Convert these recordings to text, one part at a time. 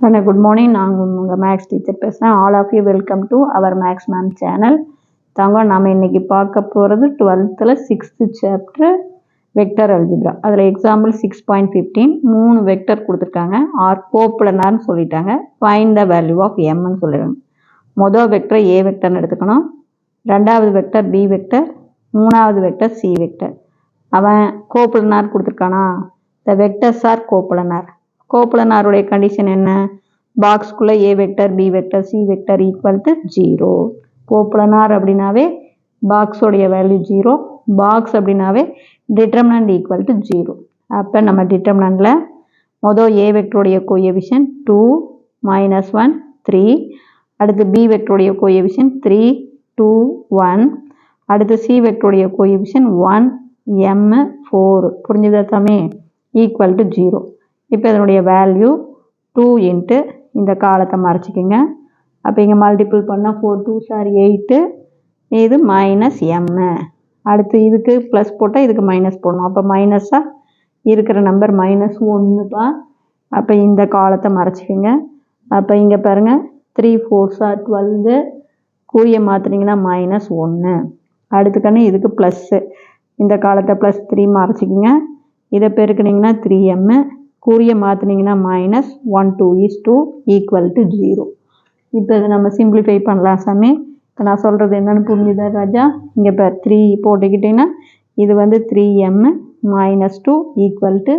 Good morning. நாங்கள் உங்கள் maths teacher பேசுகிறேன். All of you welcome to our maths ma'am channel. தாங்க நம்ம இன்னைக்கு பார்க்க போகிறது 12th 6th chapter vector algebra. அதில் எக்ஸாம்பிள் 6.15 3 வெக்டர் கொடுத்துருக்காங்க. ஆர் கோப்ளனார்னு சொல்லிட்டாங்க. ஃபைண்ட் த வேல்யூ ஆஃப் எம்னு சொல்லிடுங்க. மொதல் வெக்டர் ஏ வெக்டர்னு எடுத்துக்கணும், ரெண்டாவது வெக்டர் பி வெக்டர், மூணாவது வெக்டர் சி வெக்டர். அவன் கோப்ளனார் கொடுத்துருக்கானா? The vectors are coplanar. கோப்ளனாருடைய கண்டிஷன் என்ன? பாக்ஸ்குள்ளே a vector b vector c vector equal to 0. Coplanar அப்படின்னாவே பாக்ஸோடைய வேல்யூ 0, பாக்ஸ் அப்படின்னாவே டிட்டர்மினன்ட் ஈக்குவல் டு 0. அப்போ நம்ம டிட்டர்மினன்ட்ல மொதல் ஏ வெக்டருடைய கோஎஃபிஷியன்ட் 2 -1 3, அடுத்து பி வெக்டருடைய கோஎஃபிஷியன்ட் 3 2 1, அடுத்து சி வெக்டருடைய கோஎஃபிஷியன்ட் 1 m 4. புரிஞ்சுதா சாமி? Equal to 0. இப்போ இதனுடைய வேல்யூ 2 இன்ட்டு இந்த காலத்தை மறைச்சிக்கோங்க. அப்போ இங்கே மல்டிபிள் பண்ணால் 4 2s are 8, இது மைனஸ் எம்மு. அடுத்து இதுக்கு ப்ளஸ் போட்டால் இதுக்கு மைனஸ் போடணும். அப்போ மைனஸாக இருக்கிற நம்பர் -1பா. அப்போ இந்த காலத்தை மறைச்சிக்கோங்க. அப்போ இங்கே பாருங்கள் 3 4s are 12, கூய மாற்றினீங்கன்னா -1. அடுத்துக்கன்னு இதுக்கு ப்ளஸ்ஸு, இந்த காலத்தை +3 மறைச்சிக்கோங்க. இதை பெருக்குனிங்கன்னா 3m, கூறிய மாற்றினீங்கன்னா -1 2 is 2 ஈக்குவல் டு 0. இப்போ இதை நம்ம சிம்பிளிஃபை பண்ணலாம் சாமி. இப்போ நான் சொல்கிறது என்னென்னு புரிஞ்சுதா ராஜா? இங்கே இப்போ 3 போட்டுக்கிட்டிங்கன்னா இது வந்து 3m -2 ஈக்குவல் டு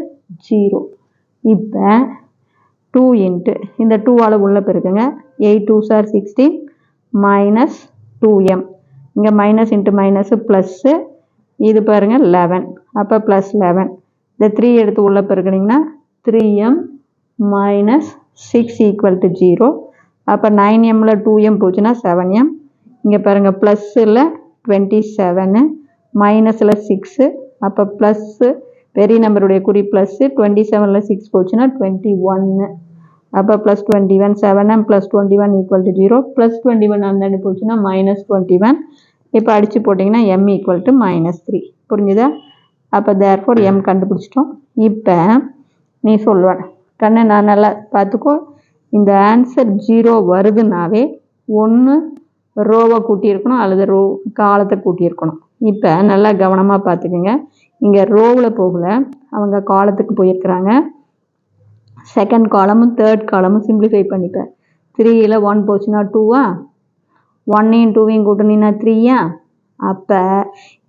0. இப்போ 2 இன்ட்டு இந்த 2ஆல் உள்ள பெருக்குங்க. 8 2s are 16 -2m. இங்கே மைனஸ் இன்ட்டு மைனஸு ப்ளஸ்ஸு, இது பாருங்கள் 11. அப்போ +11. இந்த 3 எடுத்து உள்ள பெருக்குனிங்கன்னா 3m -6 ஈக்குவல் டு 0. அப்போ 9mல 2m போச்சுன்னா 7m. இங்கே பாருங்கள் ப்ளஸ்ஸில் 27, மைனஸில் 6. அப்போ ப்ளஸ்ஸு பெரிய நம்பருடைய குறி ப்ளஸ்ஸு, 27ல் 6 போச்சுன்னா 21. அப்போ +21 7m +21 ஈக்குவல் டு 0. +21 அந்த போச்சுன்னா -21. இப்போ அடித்து போட்டிங்கன்னா m ஈக்குவல் டு -3. புரிஞ்சுதா? அப்போ தேர்ஃபோர் m கண்டுபிடிச்சிட்டோம். இப்போ நீ சொல்லுவார் கண்ணு, நான் நல்லா பார்த்துக்கோ, இந்த ஆன்சர் 0 வருதுன்னாவே ஒன்று ரோவை கூட்டியிருக்கணும் அல்லது காலத்தை கூட்டியிருக்கணும். இப்போ நல்லா கவனமாக பார்த்துக்குங்க. இங்கே ரோவில் போகல, அவங்க காலத்துக்கு போயிருக்கிறாங்க. செகண்ட் காலமும் தேர்ட் காலமும் சிம்பிளிஃபை பண்ணிப்பேன். 3ல் 1 போச்சுன்னா 2வா, 1ஐயும் 2ஐயும் கூட்டினீங்கன்னா 3யா. அப்போ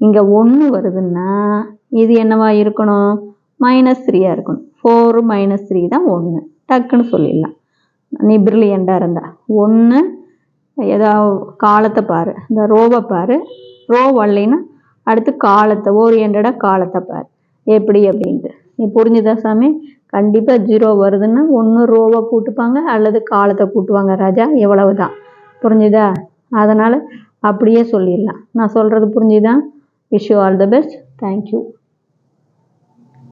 இங்கே 1 வருதுன்னா இது என்னவா இருக்கணும்? -3 இருக்கணும். 4 -3 தான் 1. டக்குன்னு சொல்லிடலாம். நீ பிரில்லியண்டாக இருந்தா 1 ஏதாவது காலத்தை பாரு, இந்த ரோவை பாரு. ரோ வரலைன்னா அடுத்து காலத்தை ஓரியண்டடாக காலத்தை பாரு எப்படி அப்படின்ட்டு. நீ புரிஞ்சுதா சாமி? கண்டிப்பாக 0 வருதுன்னா ஒன்று ரோவை கூட்டுப்பாங்க அல்லது காலத்தை கூட்டுவாங்க ராஜா. எவ்வளவு தான். புரிஞ்சுதா? அதனால் அப்படியே சொல்லிடலாம். நான் சொல்கிறது புரிஞ்சுதா? Wish you all the best. Thank you.